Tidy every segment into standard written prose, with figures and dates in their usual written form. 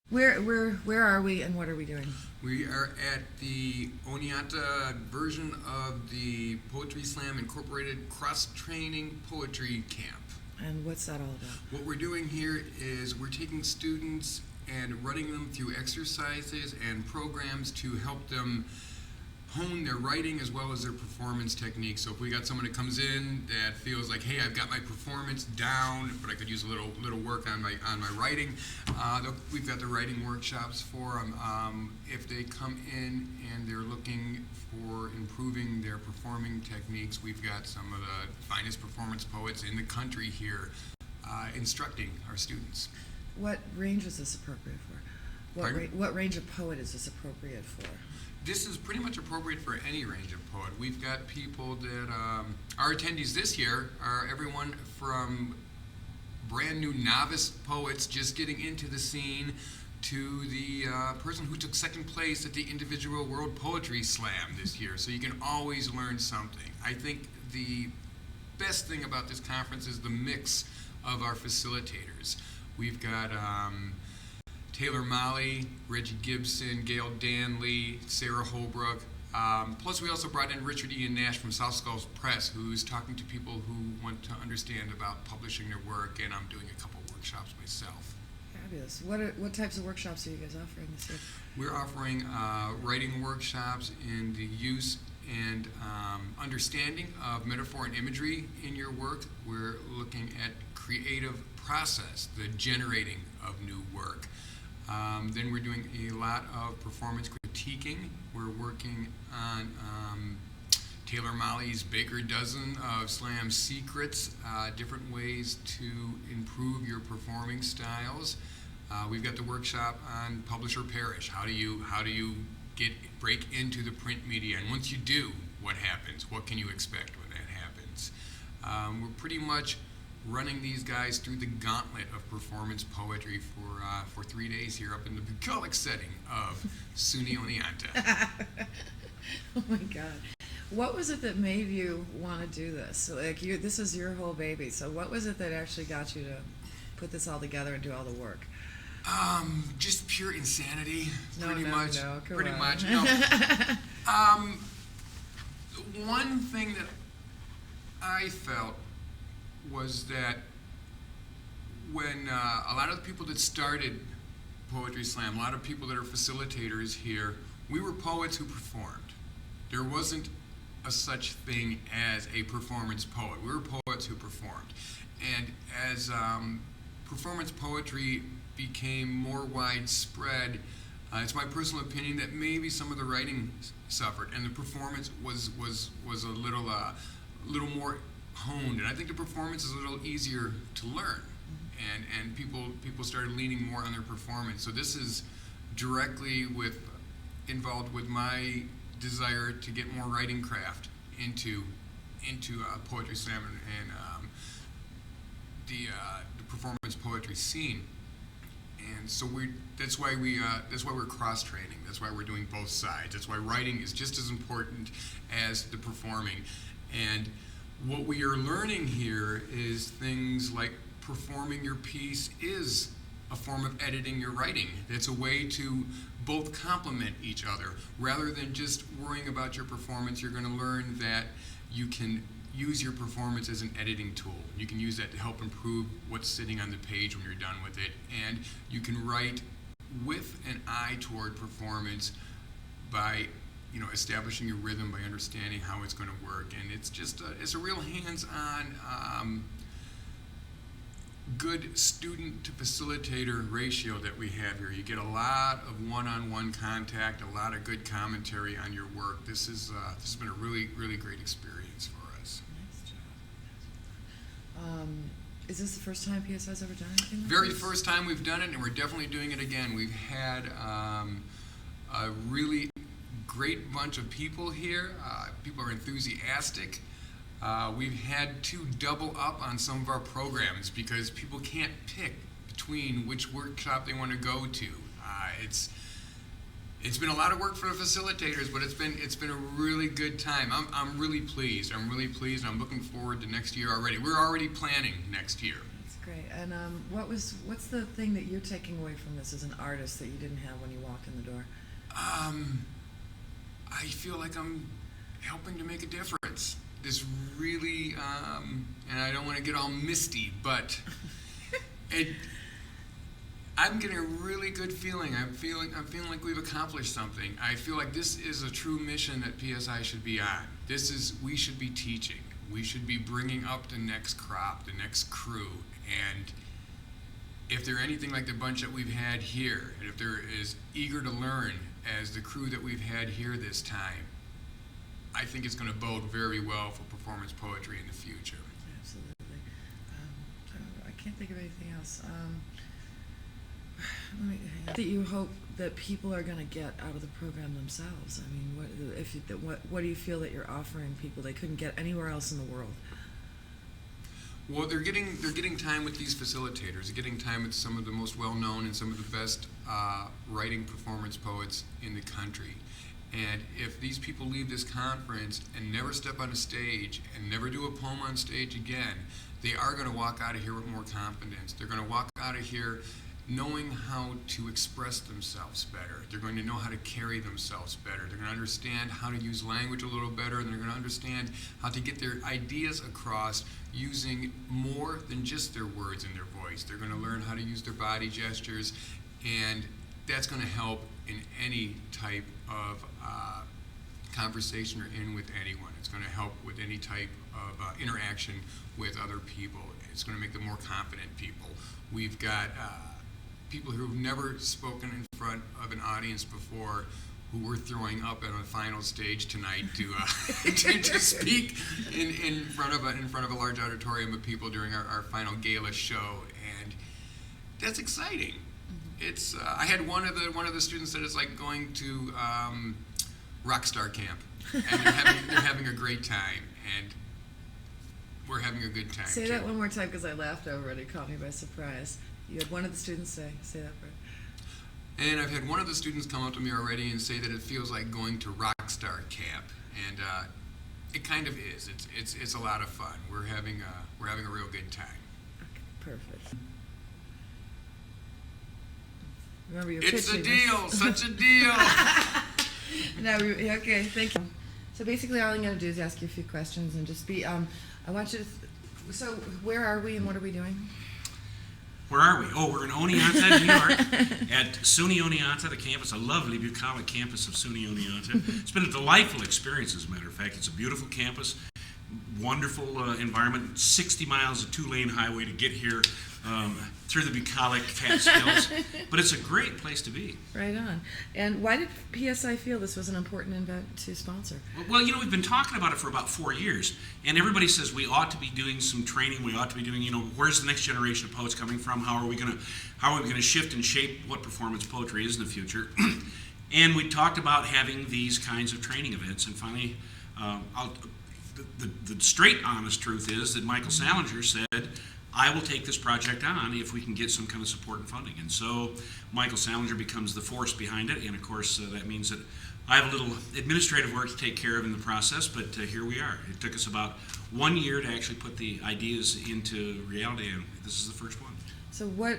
Where are we and what are we doing? We are at the Oneonta version of the Poetry Slam Incorporated Cross-Training Poetry Camp. And what's that all about? What we're doing here is we're taking students and running them through exercises and programs to help them hone their writing as well as their performance techniques. So if we got someone that comes in that feels like, hey, I've got my performance down, but I could use a little work on my writing, we've got the writing workshops for them. If they come in and they're looking for improving their performing techniques, we've got some of the finest performance poets in the country here instructing our students. What range is this appropriate for? What range of poet is this appropriate for? This is pretty much appropriate for any range of poet. We've got people that, our attendees this year are everyone from brand new novice poets just getting into the scene to the person who took second place at the individual World Poetry Slam this year. So you can always learn something. I think the best thing about this conference is the mix of our facilitators. We've got Taylor Molly, Reggie Gibson, Gail Danley, Sarah Holbrook. Plus we also brought in Richard Ian Nash from South Skulls Press, who's talking to people who want to understand about publishing their work, and I'm doing a couple workshops myself. Fabulous. What types of workshops are you guys offering this year? We're offering writing workshops in the use and understanding of metaphor and imagery in your work. We're looking at creative process, the generating of new work. Then we're doing a lot of performance critiquing. We're working on Taylor Molly's Baker Dozen of Slam Secrets, different ways to improve your performing styles. We've got the workshop on Publisher Perish. How do you break into the print media? And once you do, what happens? What can you expect when that happens? We're pretty much running these guys through the gauntlet of performance poetry for 3 days here up in the bucolic setting of SUNY Oneonta. Oh my God. What was it that made you want to do this? Like this is your whole baby. So what was it that actually got you to put this all together and do all the work? Just pure insanity, No, pretty come much. on. No. One thing that I felt was that when a lot of the people that started Poetry Slam, a lot of people that are facilitators here, we were poets who performed. There wasn't a such thing as a performance poet. We were poets who performed. And as performance poetry became more widespread, it's my personal opinion that maybe some of the writing suffered and the performance was a little more honed, and I think the performance is a little easier to learn, and people started leaning more on their performance. So this is directly involved with my desire to get more writing craft into Poetry Slam and the performance poetry scene. And so that's why we're cross training. That's why we're doing both sides. That's why writing is just as important as the performing. And what we are learning here is things like performing your piece is a form of editing your writing. It's a way to both complement each other. Rather than just worrying about your performance, you're going to learn that you can use your performance as an editing tool. You can use that to help improve what's sitting on the page when you're done with it. And you can write with an eye toward performance by establishing your rhythm, by understanding how it's going to work. And it's just it's a real hands-on good student to facilitator ratio that we have here. You get a lot of one-on-one contact, a lot of good commentary on your work. This has been a really, really great experience for us. Nice job. Is this the first time PSI's ever done anything like Very this? first time we've done it, and we're definitely doing it again. We've had a really great bunch of people here. People are enthusiastic. We've had to double up on some of our programs because people can't pick between which workshop they want to go to. It's been a lot of work for the facilitators, but it's been a really good time. I'm really pleased. I'm looking forward to next year already. We're already planning next year. That's great. And what's the thing that you're taking away from this as an artist that you didn't have when you walked in the door? I feel like I'm helping to make a difference. This really, and I don't want to get all misty, but I'm getting a really good feeling. I'm feeling like we've accomplished something. I feel like this is a true mission that PSI should be on. We should be teaching. We should be bringing up the next crop, the next crew. And if they're anything like the bunch that we've had here, and if they're as eager to learn as the crew that we've had here this time, I think it's going to bode very well for performance poetry in the future. Absolutely. I can't think of anything else. That you hope that people are going to get out of the program themselves. I mean, what do you feel that you're offering people they couldn't get anywhere else in the world? Well, they're getting time with these facilitators. They're getting time with some of the most well-known and some of the best writing performance poets in the country. And if these people leave this conference and never step on a stage and never do a poem on stage again, they are going to walk out of here with more confidence. They're going to walk out of here knowing how to express themselves better. They're going to know how to carry themselves better. They're going to understand how to use language a little better, and they're going to understand how to get their ideas across using more than just their words and their voice. They're going to learn how to use their body gestures, and that's going to help in any type of conversation or in with anyone. It's going to help with any type of interaction with other people. It's going to make them more confident people. We've got people who've never spoken in front of an audience before, who we're throwing up at a final stage tonight to to speak in front of a large auditorium of people during our final gala show, and that's exciting. It's I had one of the students that it's like going to Rockstar Camp, and they're having a great time, and we're having a good time. Say too. that one more time because I laughed over it. It caught me by surprise. You had one of the students say that part. And I've had one of the students come up to me already and say that it feels like going to Rockstar Camp, and it kind of is. It's a lot of fun. We're having a real good time. Okay, perfect. Remember your It's a pitching deal, such a deal. No, okay, thank you. So basically, all I'm going to do is ask you a few questions and just be. I want you to. So where are we and what are we doing? Where are we? Oh, we're in Oneonta, New York, at SUNY Oneonta, the campus, a lovely bucolic campus of SUNY Oneonta. It's been a delightful experience, as a matter of fact. It's a beautiful campus, wonderful environment, 60 miles of two-lane highway to get here through the bucolic Catskills. But it's a great place to be. Right on. And why did PSI feel this was an important event to sponsor? Well, you know, we've been talking about it for about 4 years, and everybody says we ought to be doing some training. We ought to be doing, you know, where's the next generation of poets coming from? How are we going to shift and shape what performance poetry is in the future? And we talked about having these kinds of training events, and finally, the straight, honest truth is that Michael Salinger said, I will take this project on if we can get some kind of support and funding. And so Michael Salinger becomes the force behind it, and of course that means that I have a little administrative work to take care of in the process, but here we are. It took us about 1 year to actually put the ideas into reality, and this is the first one. So what?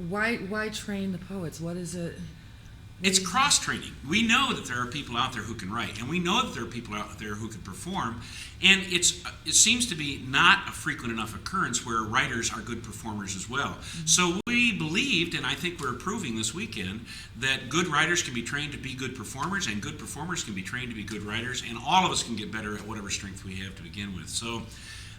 Why train the poets? What is it? It's cross-training. We know that there are people out there who can write, and we know that there are people out there who can perform, and it seems to be not a frequent enough occurrence where writers are good performers as well. Mm-hmm. So we believed, and I think we're proving this weekend, that good writers can be trained to be good performers, and good performers can be trained to be good writers, and all of us can get better at whatever strength we have to begin with. So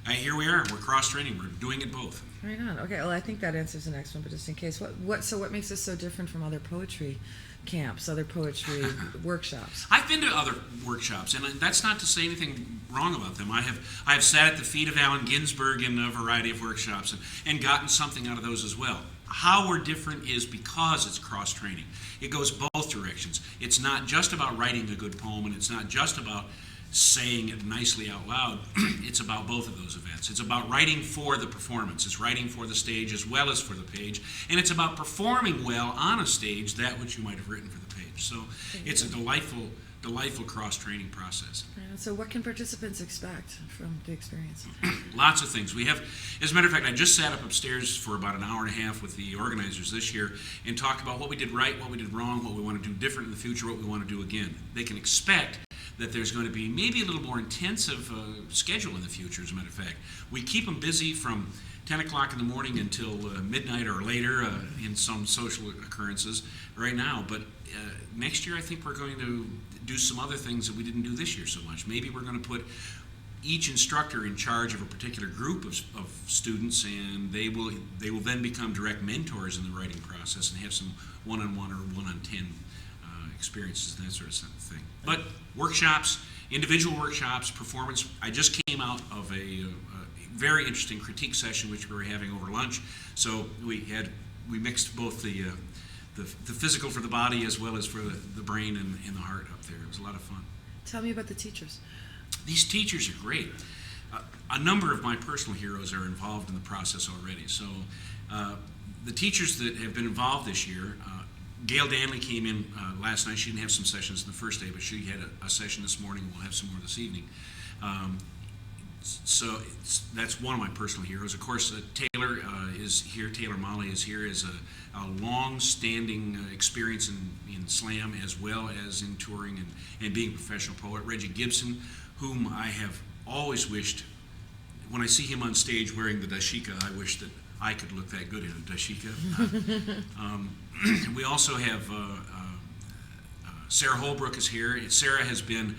here we are. We're cross-training. We're doing it both. Right on. Okay. Well, I think that answers the next one, but just in case, what makes this so different from other poetry camps, other poetry workshops? I've been to other workshops, and that's not to say anything wrong about them. I have sat at the feet of Allen Ginsberg in a variety of workshops and gotten something out of those as well. How we're different is because it's cross-training. It goes both directions. It's not just about writing a good poem, and it's not just about saying it nicely out loud. It's about both of those events. It's about writing for the performance. It's writing for the stage as well as for the page. And it's about performing well on a stage that which you might have written for the page. So it's a delightful delightful cross-training process. So what can participants expect from the experience? Lots of things. We have, as a matter of fact, I just sat up upstairs for about an hour and a half with the organizers this year and talked about what we did right, what we did wrong, what we want to do different in the future, what we want to do again. They can expect that there's going to be maybe a little more intensive schedule in the future, as a matter of fact. We keep them busy from 10 o'clock in the morning until midnight or later in some social occurrences right now. But next year I think we're going to do some other things that we didn't do this year so much. Maybe we're going to put each instructor in charge of a particular group of students, and they will then become direct mentors in the writing process and have some one-on-one or one-on-10 experiences and that sort of thing. But workshops, individual workshops, performance. I just came out of a very interesting critique session which we were having over lunch. So we mixed both the physical for the body as well as for the brain and the heart up there. It was a lot of fun. Tell me about the teachers. These teachers are great. A number of my personal heroes are involved in the process already. So the teachers that have been involved this year, Gail Danley came in last night. She didn't have some sessions the first day, but she had a session this morning. We'll have some more this evening. So that's one of my personal heroes. Of course, Taylor is here. Taylor Molly is here as a long-standing experience in slam as well as in touring and being a professional poet. Reggie Gibson, whom I have always wished, when I see him on stage wearing the dashika, I wish that I could look that good in a dashika. We also have Sarah Holbrook is here. Sarah has been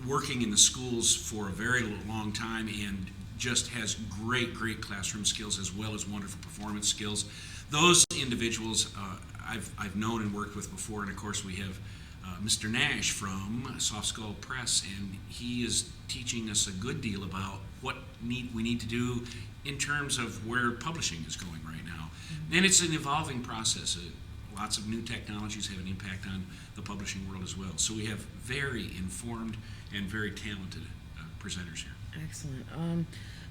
working in the schools for a very long time and just has great classroom skills as well as wonderful performance skills. Those individuals I've known and worked with before, and of course we have Mr. Nash from Soft Skull Press, and he is teaching us a good deal about what we need to do in terms of where publishing is going right now. And it's an evolving process. Lots of new technologies have an impact on the publishing world as well. So we have very informed and very talented presenters here. Excellent.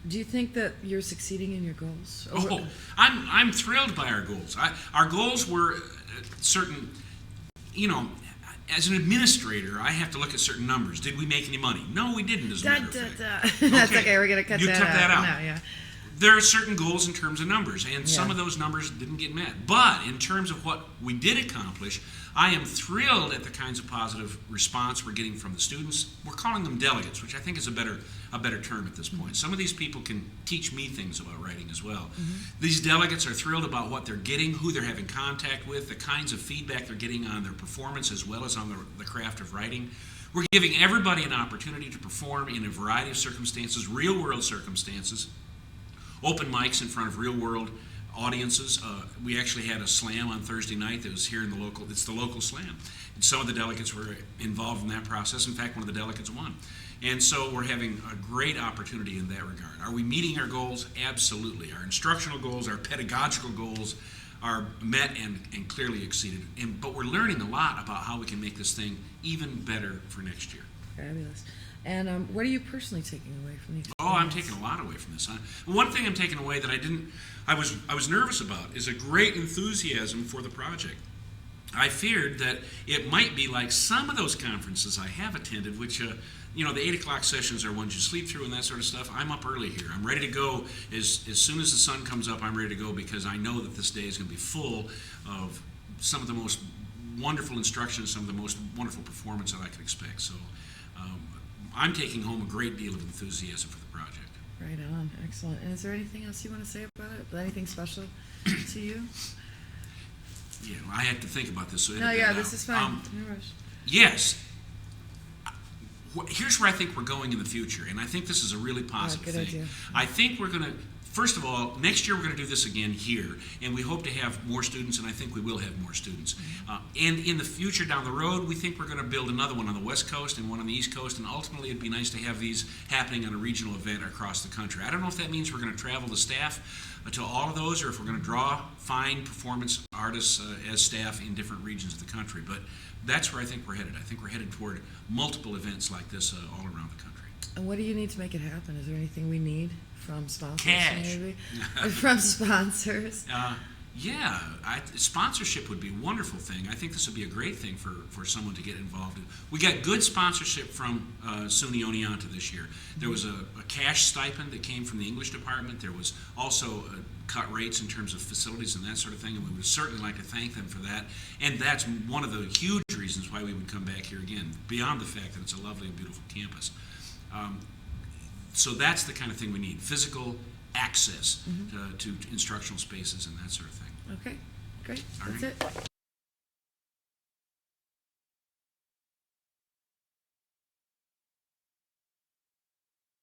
Do you think that you're succeeding in your goals? Oh, I'm thrilled by our goals. Our goals were certain, as an administrator, I have to look at certain numbers. Did we make any money? No, we didn't, as a matter of fact. That's okay, we're going to cut you that out. You cut that out. No, yeah. There are certain goals in terms of numbers, and some of those numbers didn't get met. But in terms of what we did accomplish, I am thrilled at the kinds of positive response we're getting from the students. We're calling them delegates, which I think is a better term at this point. Some of these people can teach me things about writing as well. These delegates are thrilled about what they're getting, who they're having contact with, the kinds of feedback they're getting on their performance as well as on the craft of writing. We're giving everybody an opportunity to perform in a variety of circumstances, real-world circumstances, open mics in front of real-world audiences. We actually had a slam on Thursday night that was here in it's the local slam. And some of the delegates were involved in that process. In fact, one of the delegates won. And so we're having a great opportunity in that regard. Are we meeting our goals? Absolutely. Our instructional goals, our pedagogical goals are met and clearly exceeded. But we're learning a lot about how we can make this thing even better for next year. Fabulous. And what are you personally taking away from the experience? Oh, I'm taking a lot away from this. One thing I'm taking away that I was nervous about is a great enthusiasm for the project. I feared that it might be like some of those conferences I have attended, which, the 8 o'clock sessions are ones you sleep through and that sort of stuff. I'm up early here. I'm ready to go. As soon as the sun comes up, I'm ready to go because I know that this day is going to be full of some of the most wonderful instruction, some of the most wonderful performance that I could expect. So I'm taking home a great deal of enthusiasm for the project. Right on. Excellent. And is there anything else you want to say about it? Anything special to you? Yeah, I had to think about this. So this is fine. No rush. Yes. Here's where I think we're going in the future, and I think this is a really positive good thing. idea. I think we're going to, first of all, next year we're going to do this again here, and we hope to have more students, and I think we will have more students. And in the future down the road, we think we're going to build another one on the West Coast and one on the East Coast, and ultimately it'd be nice to have these happening on a regional event across the country. I don't know if that means we're going to travel the staff to all of those, or if we're going to draw fine performance artists as staff in different regions of the country, but that's where I think we're headed. I think we're headed toward multiple events like this all around the country. And what do you need to make it happen? Is there anything we need from sponsors? Cash. Maybe? From sponsors? Yeah, sponsorship would be a wonderful thing. I think this would be a great thing for someone to get involved in. We got good sponsorship from SUNY Oneonta this year. There was a cash stipend that came from the English department. There was also cut rates in terms of facilities and that sort of thing, and we would certainly like to thank them for that. And that's one of the huge reasons why we would come back here again, beyond the fact that it's a lovely and beautiful campus. So that's the kind of thing we need, physical access to instructional spaces and that sort of thing. Okay, great. All That's right. it.